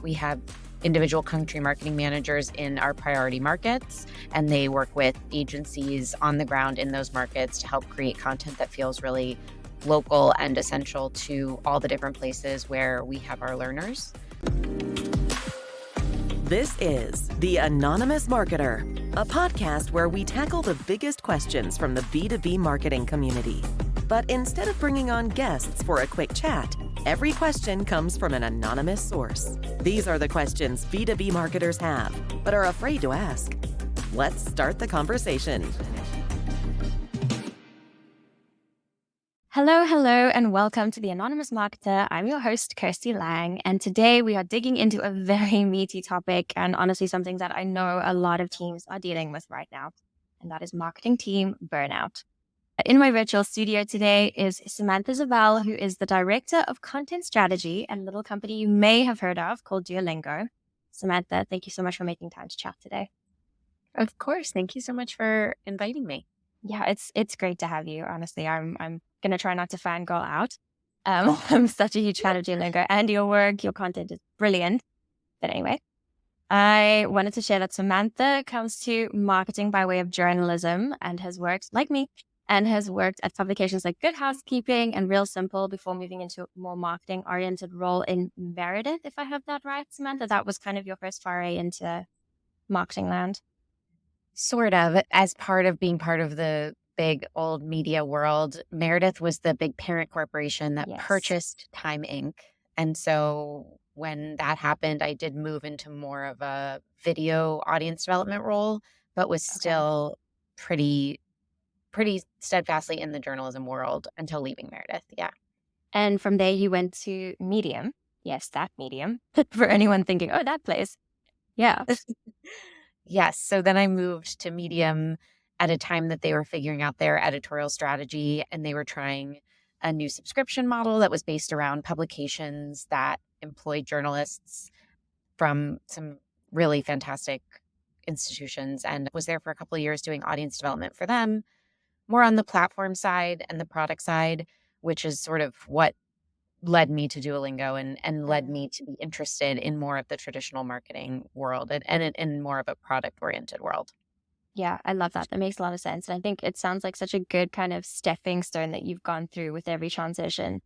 We have individual country marketing managers in our priority markets, and they work with agencies on the ground in those markets to help create content that feels really local and essential to all the different places where we have our learners. This is The Anonymous Marketer, a podcast where we tackle the biggest questions from the B2B marketing community. But instead of bringing on guests for a quick chat, every question comes from an anonymous source. These are the questions B2B marketers have, but are afraid to ask. Let's start the conversation. Hello, and welcome to The Anonymous Marketer. I'm your host, Kirsti Lang, and today we are digging into a very meaty topic and honestly something that I know a lot of teams are dealing with right now, and that is marketing team burnout. In my virtual studio today is Samantha Zabell, who is the Director of Content Strategy at a little company you may have heard of called Duolingo. Samantha, thank you so much for making time to chat today. Of course. Thank you so much for inviting me. Yeah, it's great to have you. Honestly, I'm going to try not to fangirl out. I'm such a huge fan of Duolingo and your work. Your content is brilliant. But anyway, I wanted to share that Samantha comes to marketing by way of journalism and has worked, like me, at publications like Good Housekeeping and Real Simple before moving into a more marketing-oriented role in Meredith, if I have that right, Samantha. That was kind of your first foray into marketing land. Sort of. As part of being part of the big old media world, Meredith was the big parent corporation that purchased Time Inc. And so when that happened, I did move into more of a video audience development role, but was still pretty steadfastly in the journalism world until leaving Meredith. Yeah. And from there, you went to Medium. Yes, that Medium. For anyone thinking, oh, that place. Yeah. Yes. So then I moved to Medium at a time that they were figuring out their editorial strategy, and they were trying a new subscription model that was based around publications that employed journalists from some really fantastic institutions, and was there for a couple of years doing audience development for them, more on the platform side and the product side, which is sort of what led me to Duolingo and led me to be interested in more of the traditional marketing world and in more of a product-oriented world. Yeah, I love that. That makes a lot of sense. And I think it sounds like such a good kind of stepping stone that you've gone through with every transition.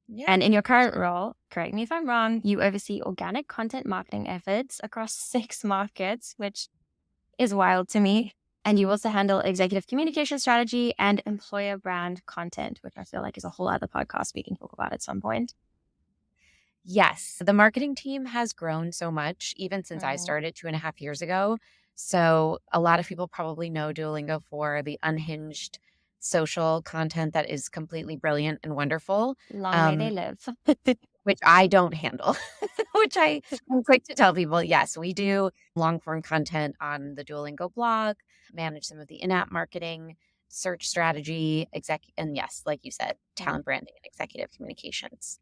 Yeah. And in your current role, correct me if I'm wrong, you oversee organic content marketing efforts across 6 markets, which is wild to me. And you also handle executive communication strategy and employer brand content, which I feel like is a whole other podcast we can talk about at some point. Yes, the marketing team has grown so much, even since I started 2.5 years ago. So a lot of people probably know Duolingo for the unhinged social content that is completely brilliant and wonderful. Long may they live. Which I don't handle, which I'm quick to tell people, yes, we do long-form content on the Duolingo blog, manage some of the in-app marketing, search strategy, and yes, like you said, talent branding and executive communications.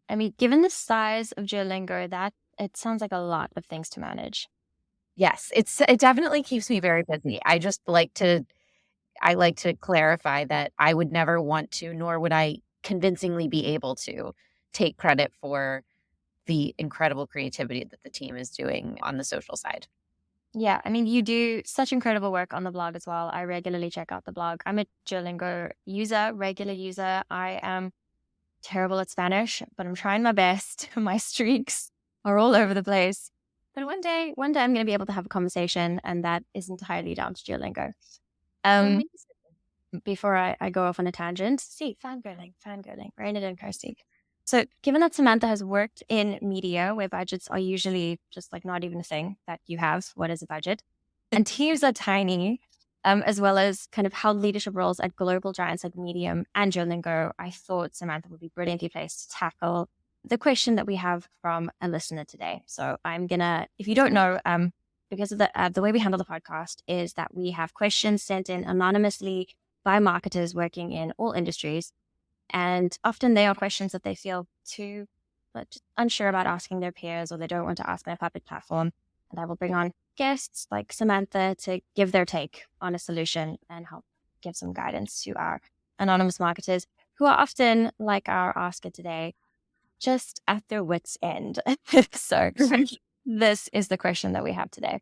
I mean, given the size of Duolingo, that it sounds like a lot of things to manage. Yes, it definitely keeps me very busy. I like to clarify that I would never want to, nor would I convincingly be able to take credit for the incredible creativity that the team is doing on the social side. Yeah, I mean, you do such incredible work on the blog as well. I regularly check out the blog. I'm a Duolingo regular user. I am terrible at Spanish, but I'm trying my best. My streaks are all over the place. But one day I'm going to be able to have a conversation, and that is entirely down to Duolingo. Before I go off on a tangent, fangirling, rein it in, Kirsti. So given that Samantha has worked in media where budgets are usually just like not even a thing that you have, what is a budget? And teams are tiny, as well as kind of held leadership roles at global giants like Medium and Duolingo, I thought Samantha would be brilliantly placed to tackle the question that we have from a listener today. So I'm gonna, if you don't know, because of the way we handle the podcast is that we have questions sent in anonymously by marketers working in all industries. And often they are questions that they feel too unsure about asking their peers, or they don't want to ask on a public platform. And I will bring on guests like Samantha to give their take on a solution and help give some guidance to our anonymous marketers who are often, like our asker today, just at their wits' end. So this is the question that we have today.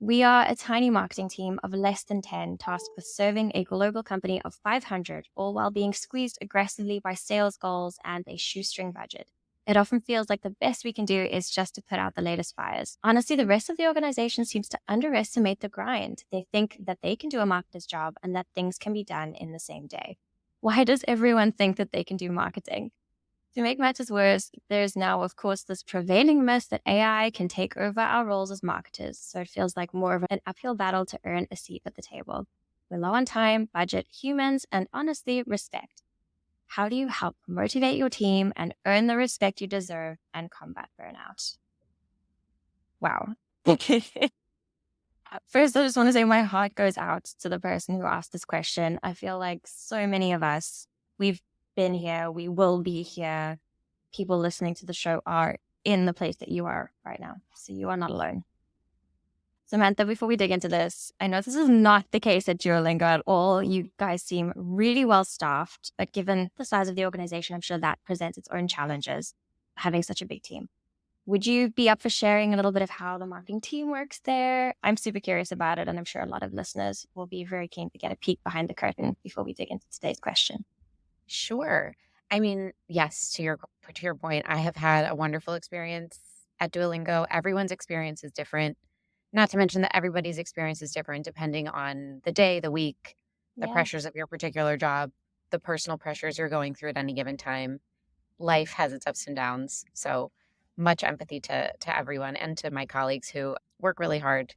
We are a tiny marketing team of less than 10 tasked with serving a global company of 500, all while being squeezed aggressively by sales goals and a shoestring budget. It often feels like the best we can do is just to put out the latest fires. Honestly, the rest of the organization seems to underestimate the grind. They think that they can do a marketer's job and that things can be done in the same day. Why does everyone think that they can do marketing? To make matters worse, there's now, of course, this prevailing myth that AI can take over our roles as marketers, so it feels like more of an uphill battle to earn a seat at the table. We're low on time, budget, humans, and honestly, respect. How do you help motivate your team and earn the respect you deserve and combat burnout? Wow. First, I just want to say my heart goes out to the person who asked this question. I feel like so many of us, we've been here, we will be here. People listening to the show are in the place that you are right now. So you are not alone. Samantha, before we dig into this, I know this is not the case at Duolingo at all. You guys seem really well staffed, but given the size of the organization, I'm sure that presents its own challenges, having such a big team. Would you be up for sharing a little bit of how the marketing team works there? I'm super curious about it, and I'm sure a lot of listeners will be very keen to get a peek behind the curtain before we dig into today's question. Sure. I mean, yes, to your point, I have had a wonderful experience at Duolingo. Everyone's experience is different. Not to mention that everybody's experience is different depending on the day, the week, the Yeah. pressures of your particular job, the personal pressures you're going through at any given time. Life has its ups and downs. So much empathy to everyone and to my colleagues who work really hard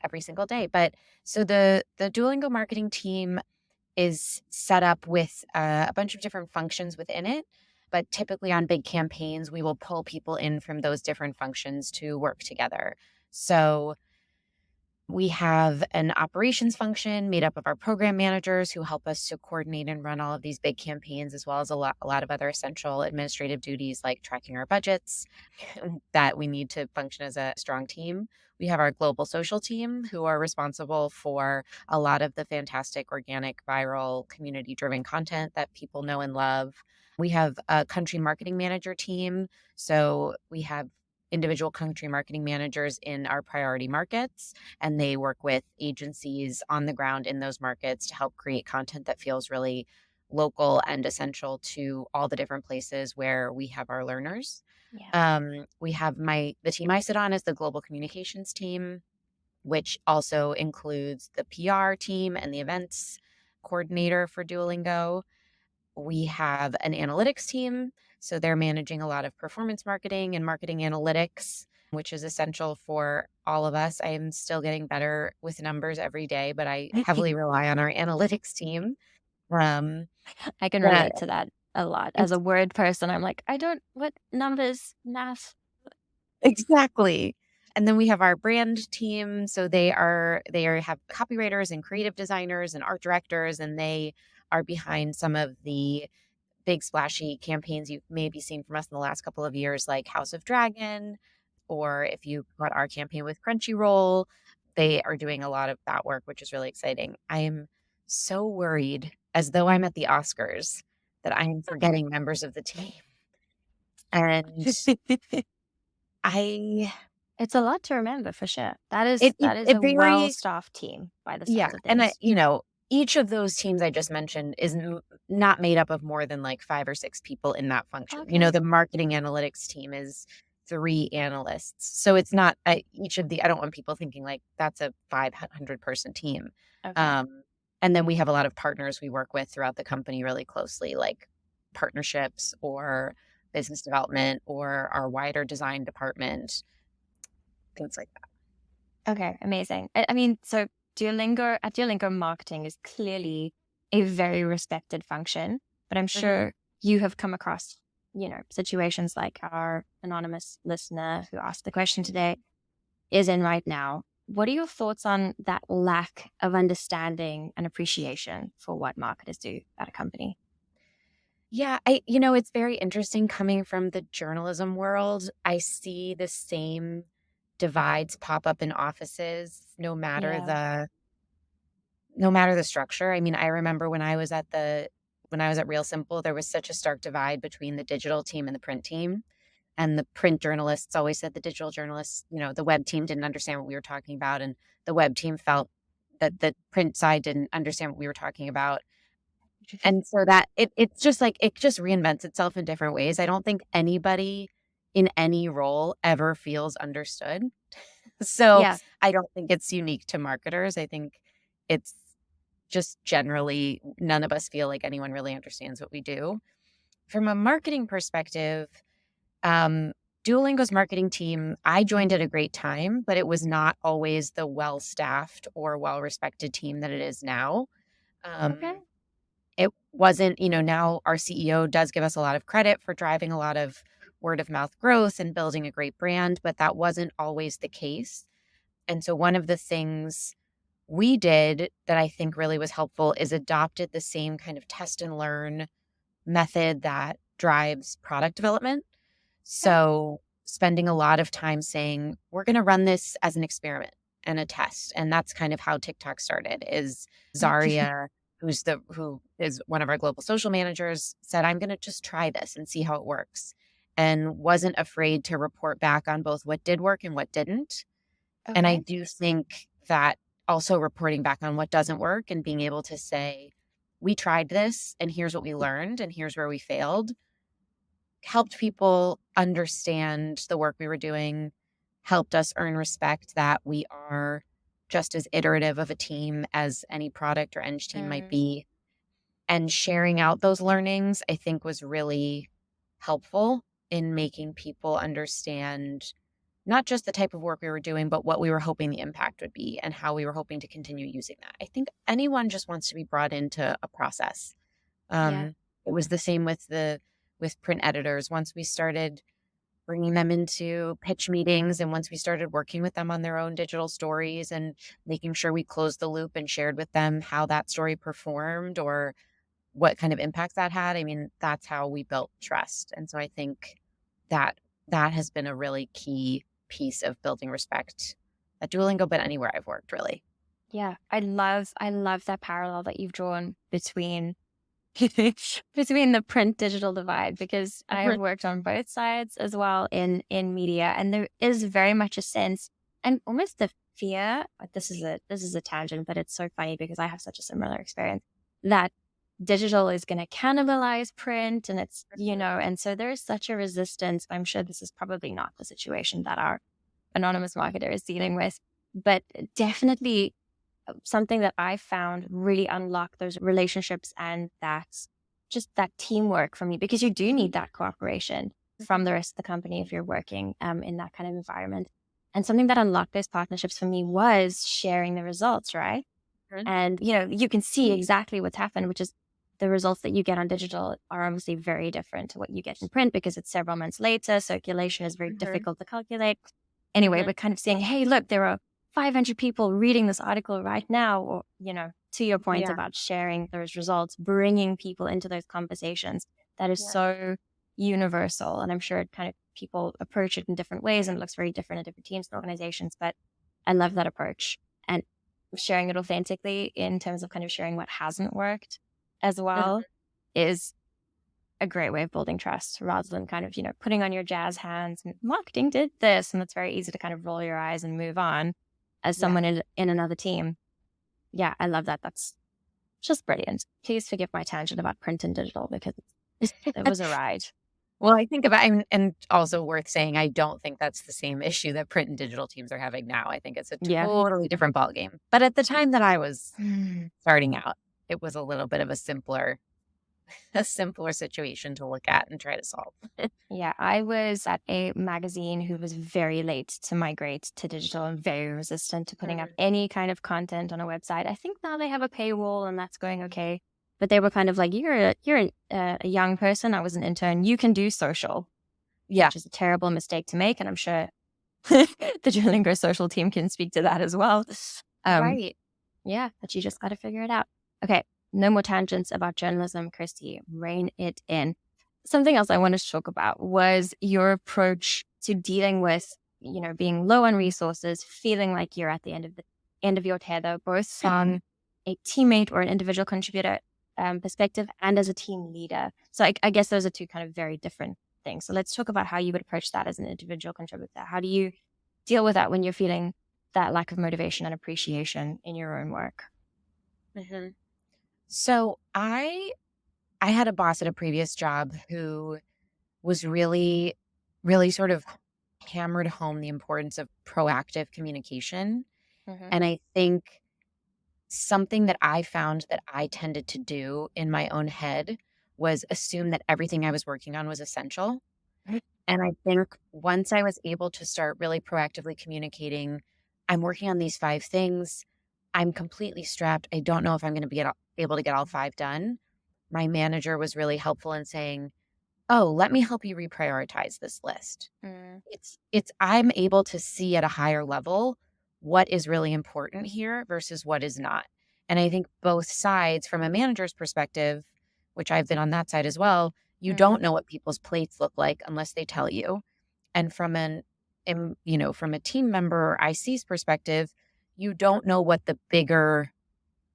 every single day. But so the Duolingo marketing team is set up with a bunch of different functions within it. But typically on big campaigns, we will pull people in from those different functions to work together. So we have an operations function made up of our program managers who help us to coordinate and run all of these big campaigns, as well as a lot of other essential administrative duties like tracking our budgets that we need to function as a strong team. We have our global social team who are responsible for a lot of the fantastic organic, viral, community-driven content that people know and love. We have a country marketing manager team. So we have individual country marketing managers in our priority markets, and they work with agencies on the ground in those markets to help create content that feels really local and essential to all the different places where we have our learners. Yeah. We have the team I sit on is the global communications team, which also includes the PR team and the events coordinator for Duolingo. We have an analytics team. So they're managing a lot of performance marketing and marketing analytics, which is essential for all of us. I am still getting better with numbers every day, but I heavily rely on our analytics team. I can Yeah, relate to that a lot. As a word person, I'm like, what numbers, math? exactly. And then we have our brand team. So have copywriters and creative designers and art directors, and they are behind some of the big splashy campaigns you've maybe seen from us in the last couple of years, like House of Dragon, or if you got our campaign with Crunchyroll, they are doing a lot of that work, which is really exciting. I am so worried, as though I'm at the Oscars, that I am forgetting members of the team. And I It's a lot to remember for sure. That is it a very well-staffed team by the yeah, sounds of and things. each of those teams I just mentioned is not made up of more than like 5 or 6 people in that function. Okay. The marketing analytics team is 3 analysts. So it's not each of the I don't want people thinking like that's a 500 person team. Okay. And then we have a lot of partners we work with throughout the company really closely, like partnerships or business development or our wider design department, things like that. Okay. Amazing. I mean, so Duolingo marketing is clearly a very respected function, but I'm sure you have come across, situations like our anonymous listener who asked the question today is in right now. What are your thoughts on that lack of understanding and appreciation for what marketers do at a company? Yeah, it's very interesting coming from the journalism world. I see the same divides pop up in offices no matter Yeah. the structure. I mean, I remember when I was at the when I was at Real Simple, there was such a stark divide between the digital team and the print team. And the print journalists always said the digital journalists, the web team didn't understand what we were talking about. And the web team felt that the print side didn't understand what we were talking about. And so that it's just like, it just reinvents itself in different ways. I don't think anybody in any role ever feels understood. So Yeah. I don't think it's unique to marketers. I think it's just generally none of us feel like anyone really understands what we do. From a marketing perspective, Duolingo's marketing team, I joined at a great time, but it was not always the well-staffed or well-respected team that it is now. Okay. It wasn't, now our CEO does give us a lot of credit for driving a lot of word of mouth growth and building a great brand, but that wasn't always the case. And so one of the things we did that I think really was helpful is adopted the same kind of test and learn method that drives product development. So spending a lot of time saying, we're going to run this as an experiment and a test. And that's kind of how TikTok started. Is Zaria, who is one of our global social managers, said, I'm going to just try this and see how it works. And wasn't afraid to report back on both what did work and what didn't. Okay. And I do think that also reporting back on what doesn't work and being able to say, we tried this and here's what we learned and here's where we failed, helped people understand the work we were doing, helped us earn respect that we are just as iterative of a team as any product or eng team might be. And sharing out those learnings, I think, was really helpful in making people understand not just the type of work we were doing, but what we were hoping the impact would be and how we were hoping to continue using that. I think anyone just wants to be brought into a process. It was the same with print editors. Once we started bringing them into pitch meetings and once we started working with them on their own digital stories and making sure we closed the loop and shared with them how that story performed or what kind of impact that had, I mean, that's how we built trust. And so I think that has been a really key piece of building respect at Duolingo, but anywhere I've worked, really. Yeah, I love that parallel that you've drawn between the print digital divide, because I have worked on both sides as well in media, and there is very much a sense and almost the fear. This is a tangent, but it's so funny because I have such a similar experience that digital is going to cannibalize print, and it's and so there is such a resistance. I'm sure this is probably not the situation that our anonymous marketer is dealing with, but definitely something that I found really unlocked those relationships and that teamwork for me, because you do need that cooperation from the rest of the company if you're working in that kind of environment. And something that unlocked those partnerships for me was sharing the results, right? And, you can see exactly what's happened, which is the results that you get on digital are obviously very different to what you get in print because it's several months later. Circulation is very difficult to calculate. Anyway, but kind of saying, hey, look, there are 500 people reading this article right now, or, to your point about sharing those results, bringing people into those conversations, that is so universal. And I'm sure kind of people approach it in different ways and it looks very different in different teams and organizations, but I love that approach. And sharing it authentically in terms of kind of sharing what hasn't worked as well is a great way of building trust, rather than kind of, putting on your jazz hands and marketing did this. And it's very easy to kind of roll your eyes and move on as someone in another team. Yeah, I love that. That's just brilliant. Please forgive my tangent about print and digital because it was a ride. Well, I think and also worth saying, I don't think that's the same issue that print and digital teams are having now. I think it's a totally different ballgame. But at the time that I was starting out, it was a little bit of a simpler situation to look at and try to solve. Yeah, I was at a magazine who was very late to migrate to digital and very resistant to putting up any kind of content on a website. I think now they have a paywall and that's going okay. But they were kind of like, you're a young person. I was an intern. You can do social. Yeah. Which is a terrible mistake to make. And I'm sure the Duolingo social team can speak to that as well. Right. Yeah, but you just got to figure it out. Okay. No more tangents about journalism, Kirsti. Rein it in. Something else I wanted to talk about was your approach to dealing with, being low on resources, feeling like you're at the end of your tether, both from a teammate or an individual contributor perspective and as a team leader. So I guess those are two kind of very different things. So let's talk about how you would approach that as an individual contributor. How do you deal with that when you're feeling that lack of motivation and appreciation in your own work? hmm So I had a boss at a previous job who was really, really sort of hammered home the importance of proactive communication. Mm-hmm. And I think something that I found that I tended to do in my own head was assume that everything I was working on was essential. And I think once I was able to start really proactively communicating, I'm working on these 5 things. I'm completely strapped. I don't know if I'm going to be able to get all 5 done. My manager was really helpful in saying, "Oh, let me help you reprioritize this list." Mm, It's I'm able to see at a higher level what is really important here versus what is not. And I think both sides, from a manager's perspective, which I've been on that side as well, you mm, don't know what people's plates look like unless they tell you. And from a team member or IC's perspective, you don't know what the bigger,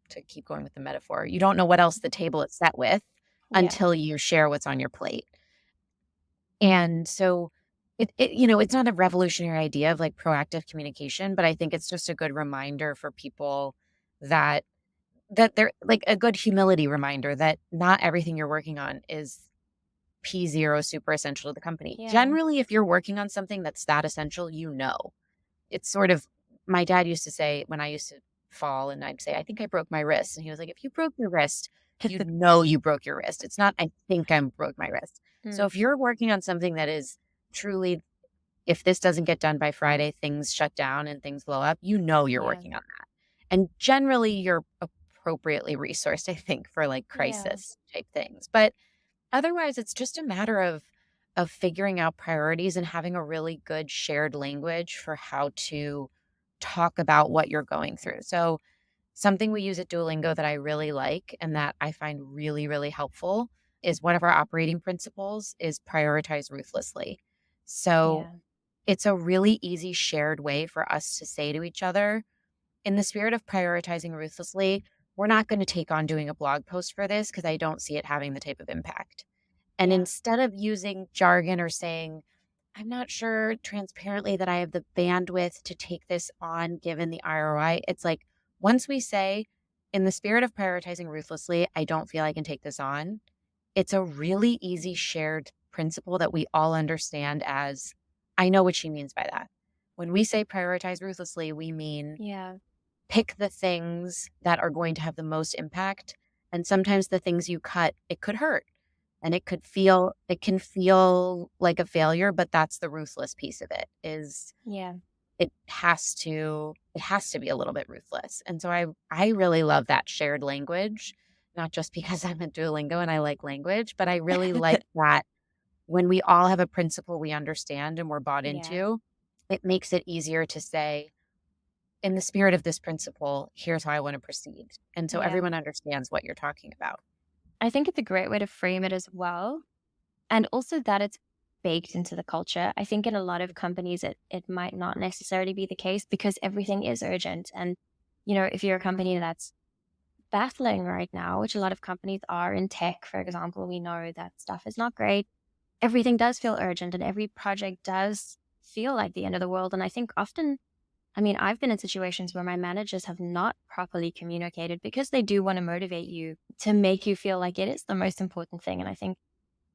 to keep going with the metaphor, you don't know what else the table is set with yeah. until you share what's on your plate. And so it's not a revolutionary idea of like proactive communication, but I think it's just a good reminder for people that they're like a good humility reminder that not everything you're working on is P0 super essential to the company. Yeah. Generally, if you're working on something that's that essential, it's sort of, my dad used to say when I used to fall and I'd say, "I think I broke my wrist." And he was like, "If you broke your wrist, you'd know you broke your wrist. It's not, I think I broke my wrist." So Mm, if you're working on something that is truly, if this doesn't get done by Friday, things shut down and things blow up, you're yeah. working on that. And generally you're appropriately resourced, I think, for like Yeah. crisis type things. But otherwise, it's just a matter of figuring out priorities and having a really good shared language for how to talk about what you're going through. So, something we use at Duolingo that I really like and that I find really, really helpful is one of our operating principles is prioritize ruthlessly. So, Yeah. it's a really easy shared way for us to say to each other, in the spirit of prioritizing ruthlessly, we're not going to take on doing a blog post for this because I don't see it having the type of impact. And Yeah. instead of using jargon or saying, "I'm not sure transparently that I have the bandwidth to take this on given the ROI," it's like, once we say, in the spirit of prioritizing ruthlessly, I don't feel I can take this on, it's a really easy shared principle that we all understand as, I know what she means by that. When we say prioritize ruthlessly, we mean Yeah. pick the things that are going to have the most impact. And sometimes the things you cut, it could hurt and it can feel like a failure, but that's the ruthless piece of it is Yeah. it has to be a little bit ruthless. And so I really love that shared language, not just because I'm a Duolingo and I like language, but I really like that when we all have a principle we understand and we're bought Yeah. into, it makes it easier to say, in the spirit of this principle, here's how I want to proceed. And so Yeah. everyone understands what you're talking about. I think it's a great way to frame it as well. And also that it's baked into the culture. I think in a lot of companies, it might not necessarily be the case because everything is urgent. And, if you're a company that's battling right now, which a lot of companies are in tech, for example, we know that stuff is not great. Everything does feel urgent and every project does feel like the end of the world. And I think often, I've been in situations where my managers have not properly communicated because they do want to motivate you to make you feel like it is the most important thing. And I think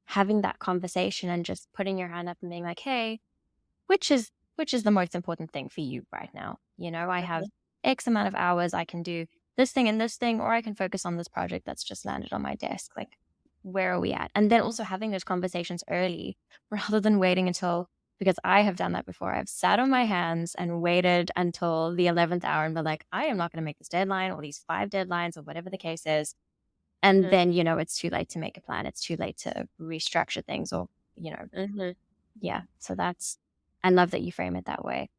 having that conversation and just putting your hand up and being like, hey, which is the most important thing for you right now? I have Mhm. X amount of hours. I can do this thing and this thing, or I can focus on this project that's just landed on my desk. Like, where are we at? And then also having those conversations early rather than waiting until, because I have done that before. I've sat on my hands and waited until the 11th hour and been like, I am not going to make this deadline or these 5 deadlines or whatever the case is. And Mhm. then, it's too late to make a plan. It's too late to restructure things or, you know, Mhm. yeah. So I love that you frame it that way.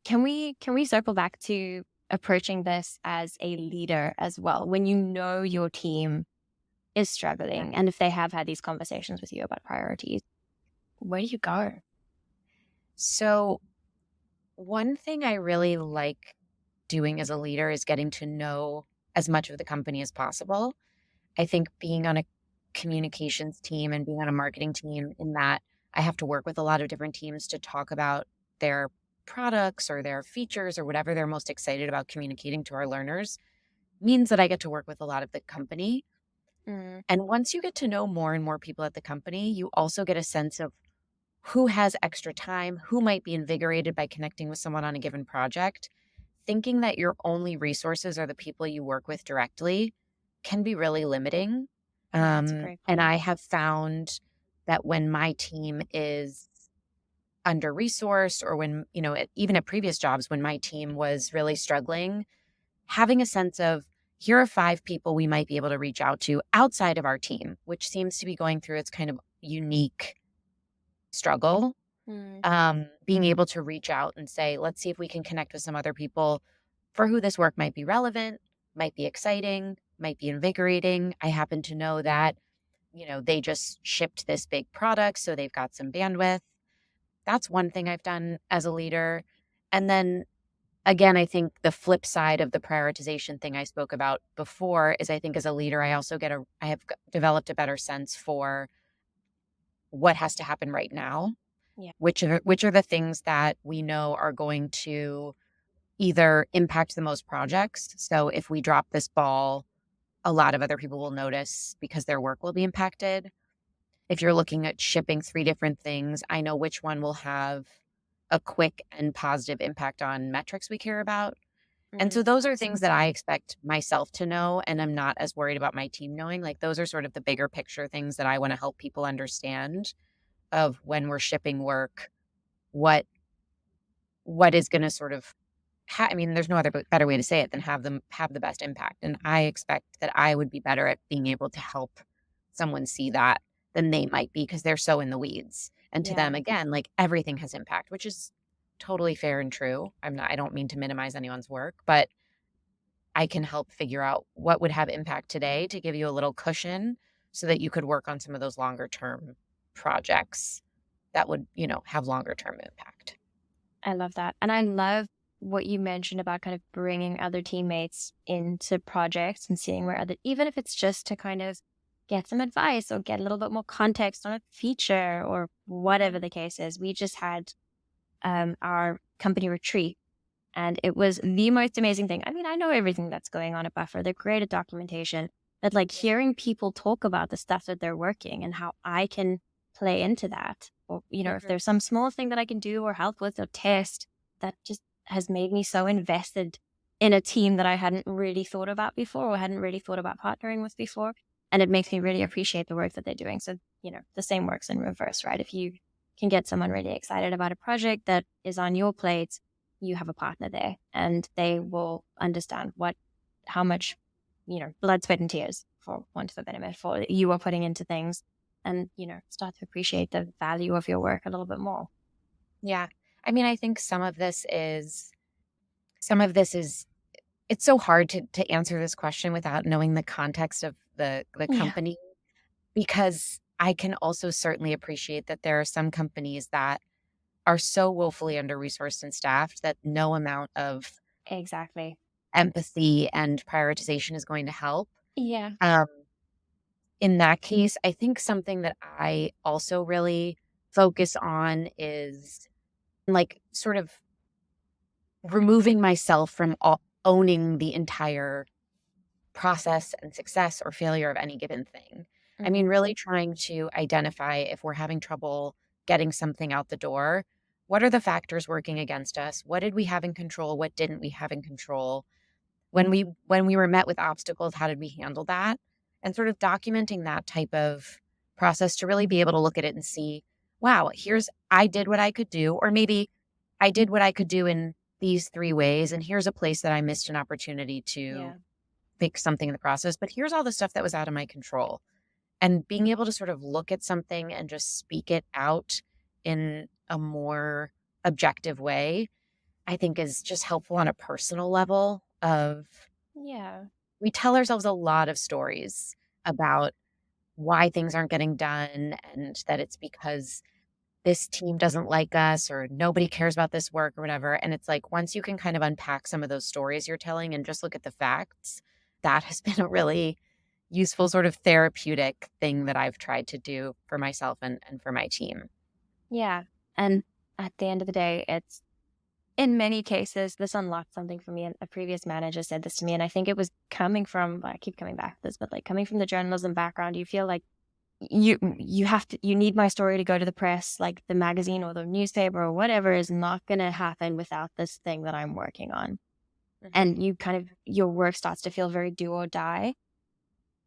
Can we circle back to approaching this as a leader as well? When your team is Yeah. struggling and if they have had these conversations with you about priorities, where do you go? So, one thing I really like doing as a leader is getting to know as much of the company as possible. I think being on a communications team and being on a marketing team, in that I have to work with a lot of different teams to talk about their products or their features or whatever they're most excited about communicating to our learners, means that I get to work with a lot of the company. Mm, And once you get to know more and more people at the company, you also get a sense of who has extra time, who might be invigorated by connecting with someone on a given project. Thinking that your only resources are the people you work with directly can be really limiting. yeah, that's a great And point. I have found that when my team is under resourced, or when, even at previous jobs, when my team was really struggling, having a sense of, here are 5 people we might be able to reach out to outside of our team, which seems to be going through its kind of unique struggle. Mm, Being able to reach out and say, let's see if we can connect with some other people for who this work might be relevant, might be exciting, might be invigorating. I happen to know that, they just shipped this big product, so they've got some bandwidth. That's one thing I've done as a leader. And then again, I think the flip side of the prioritization thing I spoke about before is, I think as a leader, I have developed a better sense for what has to happen right now, yeah. which are the things that we know are going to either impact the most projects. So if we drop this ball, a lot of other people will notice because their work will be impacted. If you're looking at shipping 3 different things, I know which one will have a quick and positive impact on metrics we care about. And so Mm, those are things that I expect myself to know, and I'm not as worried about my team knowing. Like, those are sort of the bigger picture things that I want to help people understand, of when we're shipping work, what is going to sort of I mean, there's no other better way to say it than have them have the best impact. And I expect that I would be better at being able to help someone see that than they might be, because they're so in the weeds. And to yeah. them, again, like, everything has impact, which is totally fair and true. I don't mean to minimize anyone's work, but I can help figure out what would have impact today to give you a little cushion so that you could work on some of those longer term projects that would, have longer term impact. I love that. And I love what you mentioned about kind of bringing other teammates into projects and seeing where other, even if it's just to kind of get some advice or get a little bit more context on a feature or whatever the case is. We just had our company retreat, and it was the most amazing thing. I mean, I know everything that's going on at Buffer. They're great at documentation, but like hearing people talk about the stuff that they're working and how I can play into that, or, if Mhm. there's some small thing that I can do or help with or test, that just has made me so invested in a team that I hadn't really thought about before or hadn't really thought about partnering with before. And it makes me really appreciate the work that they're doing. So, the same works in reverse, right? If you can get someone really excited about a project that is on your plate, you have a partner there, and they will understand how much, blood, sweat, and tears, for want of a better metaphor, you are putting into things, and, start to appreciate the value of your work a little bit more. Yeah. I mean, I think some of this is it's so hard to answer this question without knowing the context of the Yeah, company, because I can also certainly appreciate that there are some companies that are so woefully under-resourced and staffed that no amount of exactly. empathy and prioritization is going to help. Yeah. Um, in that case, I think something that I also really focus on is, like, sort of removing myself from owning the entire process and success or failure of any given thing. I mean, Mm, really trying to identify, if we're having trouble getting something out the door, what are the factors working against us? What did we have in control? What didn't we have in control? When we were met with obstacles, how did we handle that? And sort of documenting that type of process to really be able to look at it and see, wow, I did what I could do, or maybe I did what I could do in these 3 ways, and here's a place that I missed an opportunity to yeah. fix something in the process, but here's all the stuff that was out of my control. And being able to sort of look at something and just speak it out in a more objective way, I think is just helpful on a personal level. Of Yeah. We tell ourselves a lot of stories about why things aren't getting done, and that it's because this team doesn't like us, or nobody cares about this work, or whatever. And it's like, once you can kind of unpack some of those stories you're telling and just look at the facts, that has been a really, useful sort of therapeutic thing that I've tried to do for myself and for my team. Yeah. And at the end of the day, it's in many cases, this unlocked something for me. And a previous manager said this to me. And I think it was coming from, I keep coming back to this, but like coming from the journalism background, you feel like you need my story to go to the press, like the magazine or the newspaper or whatever is not going to happen without this thing that I'm working on. And you kind of, your work starts to feel very do or die.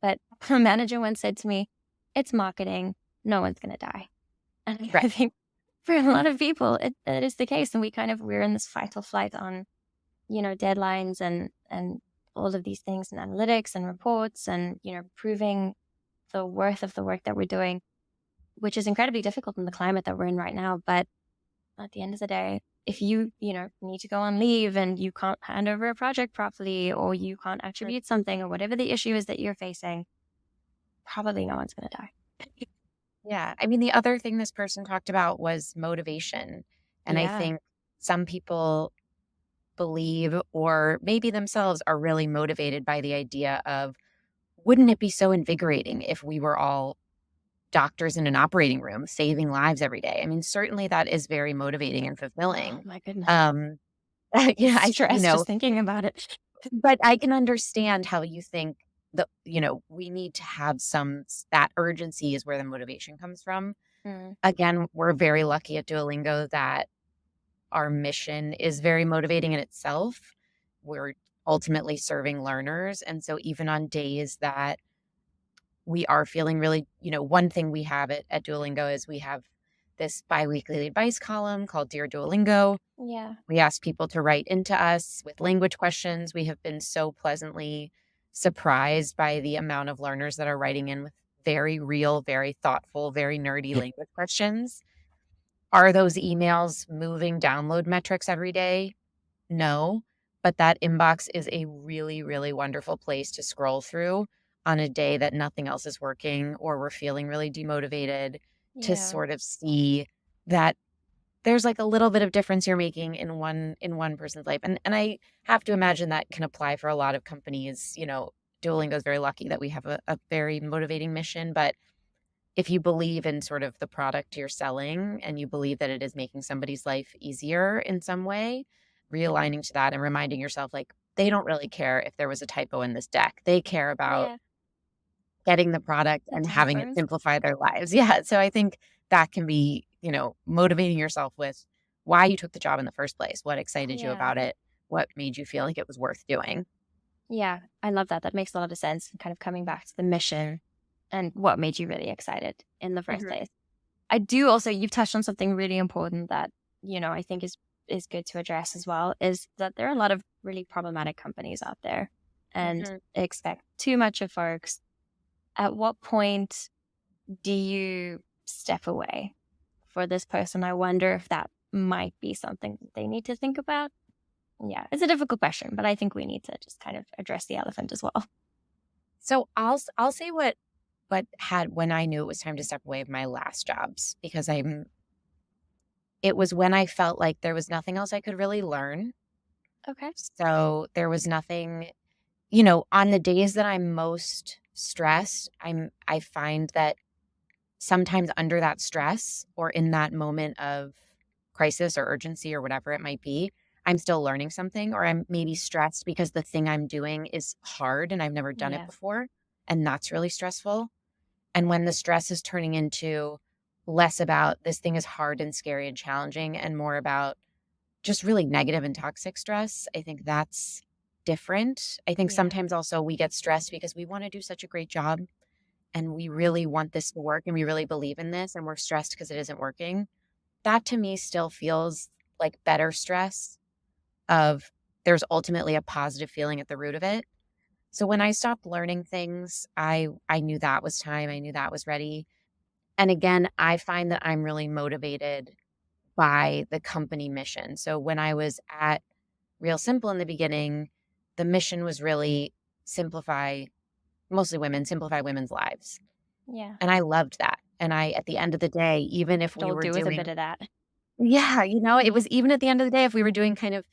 But a manager once said to me, it's marketing. No one's going to die. And I think for a lot of people, it is the case. And we're in this fight or flight on, deadlines and all of these things and analytics and reports and, proving the worth of the work that we're doing, which is incredibly difficult in the climate that we're in right now. But at the end of the day, if you need to go on leave and you can't hand over a project properly, or you can't attribute something, or whatever the issue is that you're facing, probably no one's going to die. Yeah. I mean, the other thing this person talked about was motivation. And I think some people believe, or maybe themselves are really motivated by the idea of, wouldn't it be so invigorating if we were all doctors in an operating room saving lives every day? I mean, certainly that is very motivating and fulfilling. Oh my goodness. Yeah, I stress just thinking about it. But I can understand how you think that, we need to have that urgency is where the motivation comes from. Again, we're very lucky at Duolingo that our mission is very motivating in itself. We're ultimately serving learners. And so even on days that we are feeling really, one thing we have at Duolingo is we have this biweekly advice column called Dear Duolingo. Yeah. We ask people to write into us with language questions. We have been so pleasantly surprised by the amount of learners that are writing in with very real, very thoughtful, very nerdy language questions. Are those emails moving download metrics every day? No, but that inbox is a really, really wonderful place to scroll through on a day that nothing else is working or we're feeling really demotivated, to sort of see that there's like a little bit of difference you're making in one person's life. And I have to imagine that can apply for a lot of companies. Duolingo is very lucky that we have a very motivating mission, but if you believe in sort of the product you're selling and you believe that it is making somebody's life easier in some way, realigning to that and reminding yourself, like, they don't really care if there was a typo in this deck. They care about getting the product and having it simplify their lives. Yeah. So I think that can be, motivating yourself with why you took the job in the first place, what excited you about it, what made you feel like it was worth doing. Yeah, I love that. That makes a lot of sense. Kind of coming back to the mission and what made you really excited in the first place. I do also, you've touched on something really important that, I think is good to address as well, is that there are a lot of really problematic companies out there and expect too much of folks. At what point do you step away for this person? I wonder if that might be something that they need to think about. Yeah, it's a difficult question, but I think we need to just kind of address the elephant as well. So I'll say what had when I knew it was time to step away of my last jobs, because it was when I felt like there was nothing else I could really learn. Okay. So there was nothing, on the days that I'm most stressed, I find that sometimes under that stress or in that moment of crisis or urgency or whatever it might be, I'm still learning something, or I'm maybe stressed because the thing I'm doing is hard and I've never done it before. And that's really stressful. And when the stress is turning into less about this thing is hard and scary and challenging and more about just really negative and toxic stress, I think that's different. I think sometimes also we get stressed because we want to do such a great job and we really want this to work and we really believe in this, and we're stressed because it isn't working. That to me still feels like better stress of there's ultimately a positive feeling at the root of it. So when I stopped learning things, I knew that was time. I knew that was ready. And again, I find that I'm really motivated by the company mission. So when I was at Real Simple in the beginning, the mission was really simplify women's lives. Yeah. And I loved that. And at the end of the day, even if we were doing a bit of that. Yeah, it was even at the end of the day, if we were doing kind of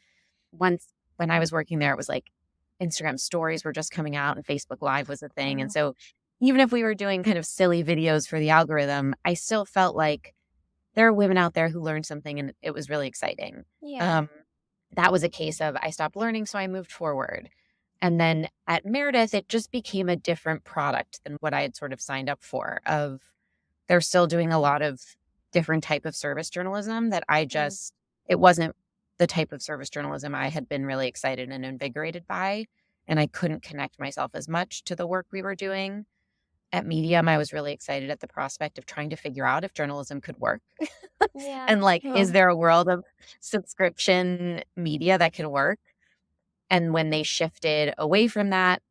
once when I was working there, it was like, Instagram stories were just coming out and Facebook Live was a thing. And Oh, so even if we were doing kind of silly videos for the algorithm, I still felt like there are women out there who learned something and it was really exciting. yeah. Um, that was a case of I stopped learning, so I moved forward. And then at Meredith, it just became a different product than what I had sort of signed up for. Of they're still doing a lot of different type of service journalism that Mm. it wasn't the type of service journalism I had been really excited and invigorated by. And I couldn't connect myself as much to the work we were doing. At Medium, I was really excited at the prospect of trying to figure out if journalism could work. Yeah. And like, is Well, there a world of subscription media that can work? And when they shifted away from that,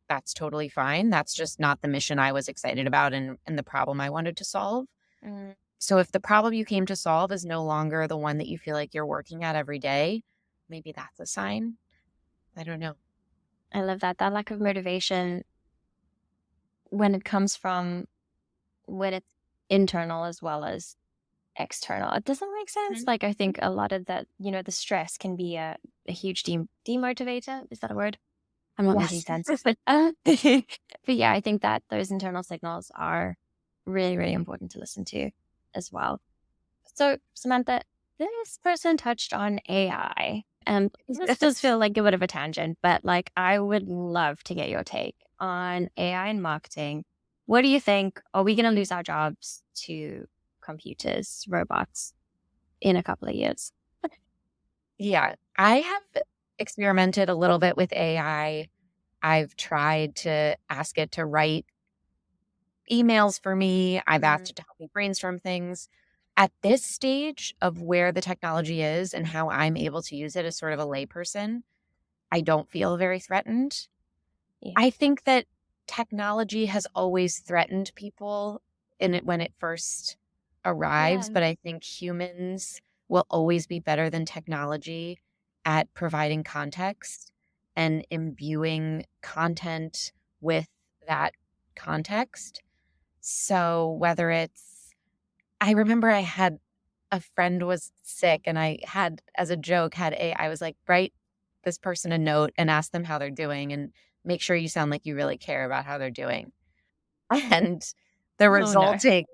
that's totally fine. That's just not the mission I was excited about and the problem I wanted to solve. mm, So if the problem you came to solve is no longer the one that you feel like you're working at every day, maybe that's a sign. I don't know. I love that. That lack of motivation when it comes from when it's internal as well as external. It doesn't make sense. Mhm. Like I think a lot of that, the stress can be a huge demotivator. Is that a word? I'm not making Yes. sense. But yeah, I think that those internal signals are really, really important to listen to as well. So Samantha, this person touched on AI. And this does feel like a bit of a tangent, but like I would love to get your take on AI and marketing. What do you think? Are we going to lose our jobs to computers, robots in a couple of years? Yeah, I have experimented a little bit with AI. I've tried to ask it to write emails for me. I've asked Mm, it to help me brainstorm things. At this stage of where the technology is and how I'm able to use it as sort of a layperson, I don't feel very threatened. yeah. I think that technology has always threatened people in it when it first arrives, Yeah. but I think humans will always be better than technology at providing context and imbuing content with that context. So whether it's I remember I had a friend was sick and I had as a joke I was like, write this person a note and ask them how they're doing and make sure you sound like you really care about how they're doing. And the Oh no. resulting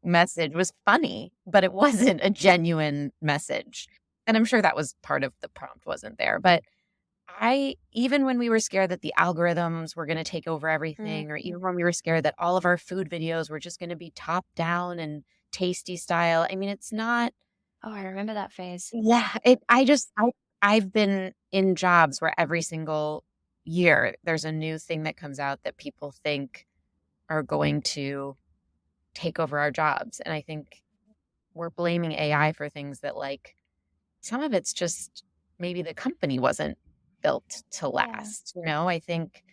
message was funny, but it wasn't a genuine message. And I'm sure that was part of the prompt wasn't there. But even when we were scared that the algorithms were going to take over Mm. everything, or even when we were scared that all of our food videos were just going to be top down and tasty style, I mean, it's not, Oh, I remember that phase. yeah, I've been in jobs where every single year there's a new thing that comes out that people think are going to take over our jobs. And I think we're blaming AI for things that like some of it's just maybe the company wasn't built to Yeah. last. I think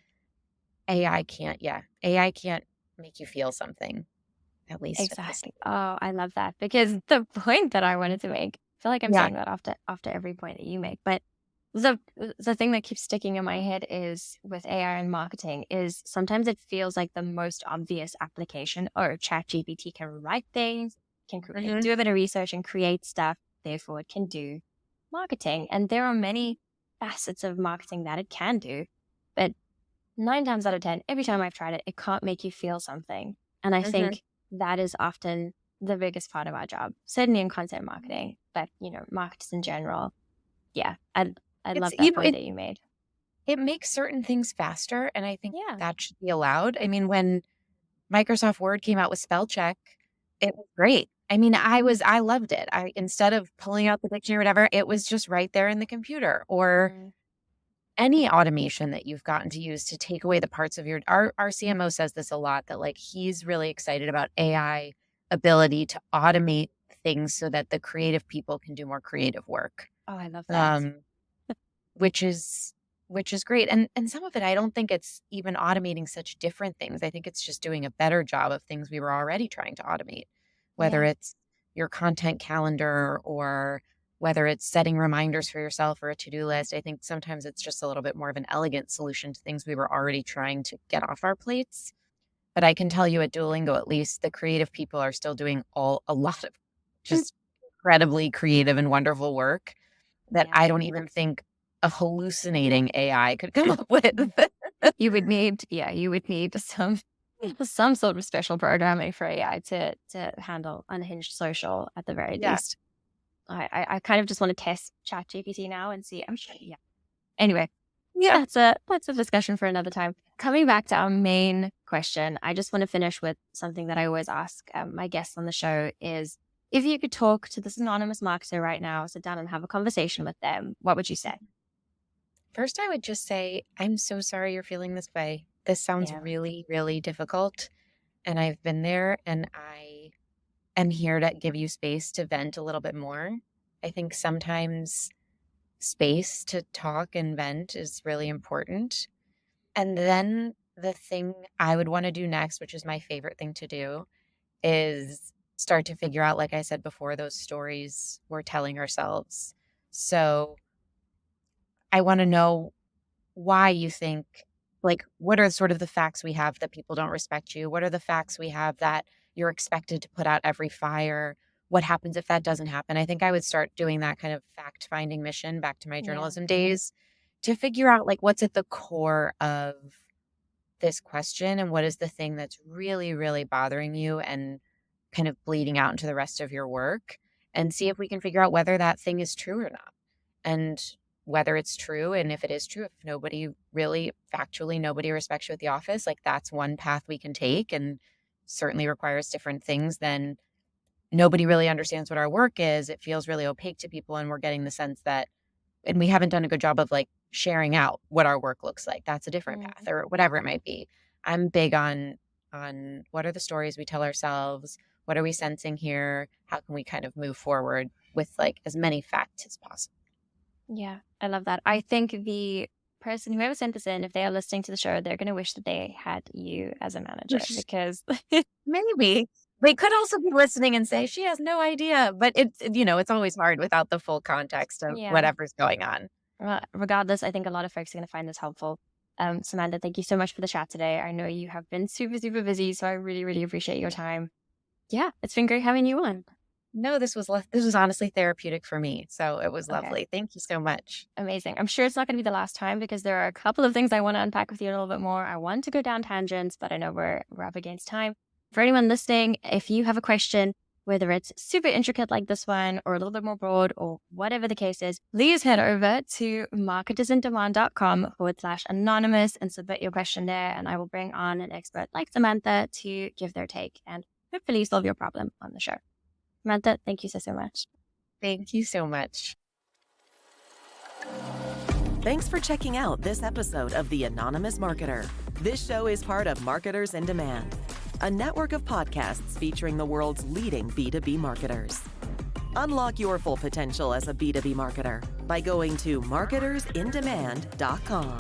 AI can't make you feel something, at least at this. Exactly. Oh, I love that because the point that I wanted to make, I feel like I'm Yeah. saying that after every point that you make, but the thing that keeps sticking in my head is with AI and marketing is sometimes it feels like the most obvious application. Oh, ChatGPT can write things, Mhm. do a bit of research and create stuff. Therefore, it can do marketing, and there are many facets of marketing that it can do, but 9 times out of 10, every time I've tried it, it can't make you feel something. And I Mhm. think that is often the biggest part of our job, certainly in content marketing, but marketers in general. Yeah, I It's love that point that you made. it makes certain things faster, and I think Yeah. that should be allowed. I mean, when Microsoft Word came out with spell check, it was great. I mean, I loved it. I instead of pulling out the dictionary or whatever, it was just right there in the computer. Or Mm, any automation that you've gotten to use to take away the parts of our CMO says this a lot that like he's really excited about AI ability to automate things so that the creative people can do more creative work. oh, I love that. Um, which is great. And some of it I don't think it's even automating such different things. I think it's just doing a better job of things we were already trying to automate, whether Yeah. it's your content calendar or whether it's setting reminders for yourself or a to-do list. I think sometimes it's just a little bit more of an elegant solution to things we were already trying to get off our plates. But I can tell you at Duolingo, at least the creative people are still doing a lot of just incredibly creative and wonderful work that Yeah. I don't even think a hallucinating AI could come up with. You would need some sort of special programming for AI to handle unhinged social at the very Yeah. least. I kind of just want to test ChatGPT now and see. I'm sure. Yeah. Anyway, Yeah. that's a discussion for another time. Coming back to our main question, I just want to finish with something that I always ask my guests on the show is, if you could talk to this anonymous marketer right now, sit down and have a conversation with them, what would you say? First, I would just say, I'm so sorry you're feeling this way. This sounds Yeah. really, really difficult. And I've been there, and I am here to give you space to vent a little bit more. I think sometimes space to talk and vent is really important. And then the thing I would want to do next, which is my favorite thing to do, is start to figure out, like I said before, those stories we're telling ourselves. So I want to know why you think, like, what are sort of the facts we have that people don't respect you? What are the facts we have that you're expected to put out every fire? What happens if that doesn't happen? I think I would start doing that kind of fact finding mission back to my Yeah. journalism days to figure out, like, what's at the core of this question and what is the thing that's really, really bothering you and kind of bleeding out into the rest of your work, and see if we can figure out whether that thing is true or not. And whether it's true, and if it is true, if nobody really factually, nobody respects you at the office, like, that's one path we can take, and certainly requires different things than nobody really understands what our work is. It feels really opaque to people, and we're getting the sense that, and we haven't done a good job of, like, sharing out what our work looks like. That's a different path, or whatever it might be. I'm big on what are the stories we tell ourselves? What are we sensing here? How can we kind of move forward with, like, as many facts as possible? Yeah, I love that. I think the person, whoever sent this in, if they are listening to the show, they're going to wish that they had you as a manager because Maybe. They could also be listening and say, she has no idea. But it's always hard without the full context of Yeah. whatever's going on. Well, regardless, I think a lot of folks are going to find this helpful. Samantha, thank you so much for the chat today. I know you have been super, super busy, so I really, really appreciate your time. Yeah, it's been great having you on. No, this was honestly therapeutic for me. So it was Okay. lovely. Thank you so much. Amazing. I'm sure it's not going to be the last time because there are a couple of things I want to unpack with you a little bit more. I want to go down tangents, but I know we're up against time. For anyone listening, if you have a question, whether it's super intricate like this one or a little bit more broad or whatever the case is, please head over to marketersindemand.com/anonymous and submit your question there. And I will bring on an expert like Samantha to give their take and hopefully solve your problem on the show. Samantha, thank you so much. Thank you so much. Thanks for checking out this episode of The Anonymous Marketer. This show is part of Marketers in Demand, a network of podcasts featuring the world's leading B2B marketers. Unlock your full potential as a B2B marketer by going to marketersindemand.com.